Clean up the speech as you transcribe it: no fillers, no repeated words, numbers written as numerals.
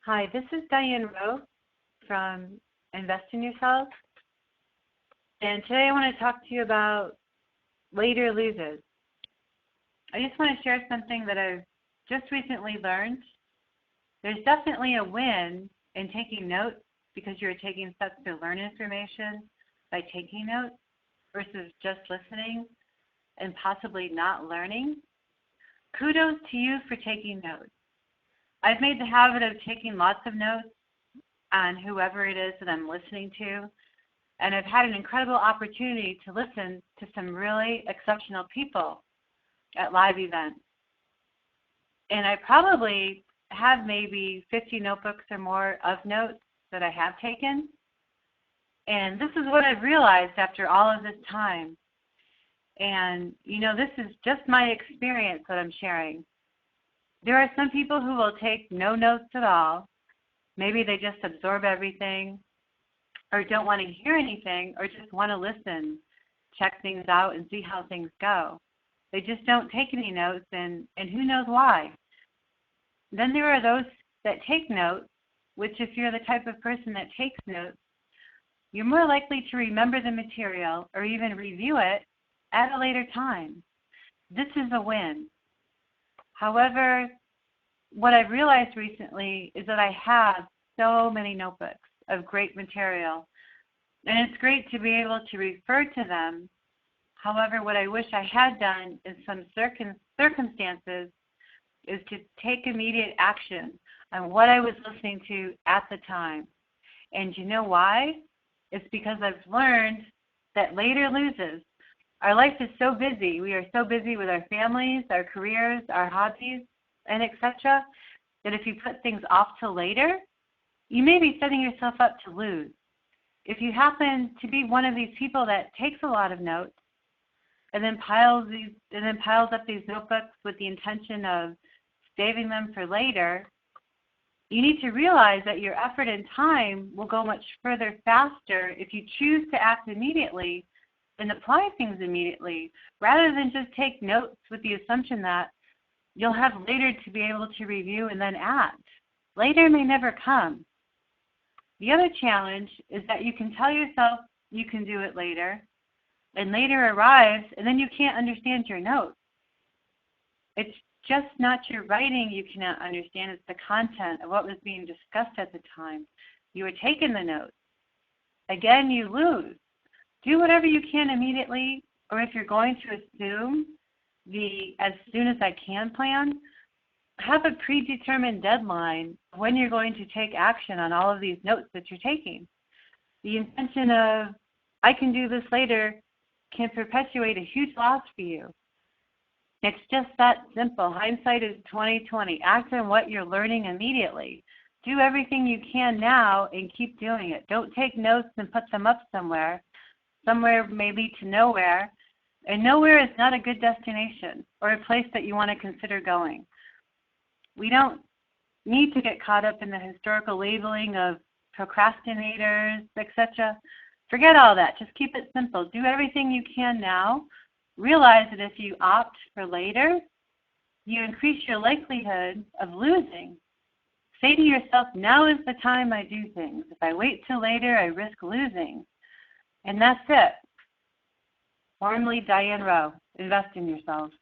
Hi, this is Dianne Rowe from Invest in Yourself. And today I want to talk to you about later loses. I just want to share something that I've just recently learned. There's definitely a win in taking notes because you're taking steps to learn information by taking notes versus just listening and possibly not learning. Kudos to you for taking notes. I've made the habit of taking lots of notes on whoever it is that I'm listening to, and I've had an incredible opportunity to listen to some really exceptional people at live events. And I probably have maybe 50 notebooks or more of notes that I have taken. And this is what I've realized after all of this time. And, this is just my experience that I'm sharing. There are some people who will take no notes at all. Maybe they just absorb everything or don't want to hear anything or just want to listen, check things out, and see how things go. They just don't take any notes, and who knows why. Then there are those that take notes, which if you're the type of person that takes notes, you're more likely to remember the material or even review it at a later time. This is a win. However, what I've realized recently is that I have so many notebooks of great material, and it's great to be able to refer to them. However, what I wish I had done in some circumstances is to take immediate action on what I was listening to at the time. And you know why? It's because I've learned that later loses. Our life is so busy. We are so busy with our families, our careers, our hobbies, and etc., that if you put things off till later, you may be setting yourself up to lose. If you happen to be one of these people that takes a lot of notes and then piles up these notebooks with the intention of saving them for later, you need to realize that your effort and time will go much further faster if you choose to act immediately and apply things immediately, rather than just take notes with the assumption that you'll have later to be able to review and then act. Later may never come. The other challenge is that you can tell yourself you can do it later, and later arrives, and then you can't understand your notes. It's just not your writing you cannot understand, it's the content of what was being discussed at the time. You were taking the notes. Again, you lose. Do whatever you can immediately, or if you're going to assume the as soon as I can plan, have a predetermined deadline when you're going to take action on all of these notes that you're taking. The intention of, I can do this later, can perpetuate a huge loss for you. It's just that simple. Hindsight is 20/20. Act on what you're learning immediately. Do everything you can now and keep doing it. Don't take notes and put them up somewhere. Somewhere may lead to nowhere, and nowhere is not a good destination or a place that you want to consider going. We don't need to get caught up in the historical labeling of procrastinators, etc. Forget all that. Just keep it simple. Do everything you can now. Realize that if you opt for later, you increase your likelihood of losing. Say to yourself, now is the time I do things. If I wait till later, I risk losing. And that's it. Warmly, Dianne Rowe. Invest in yourselves.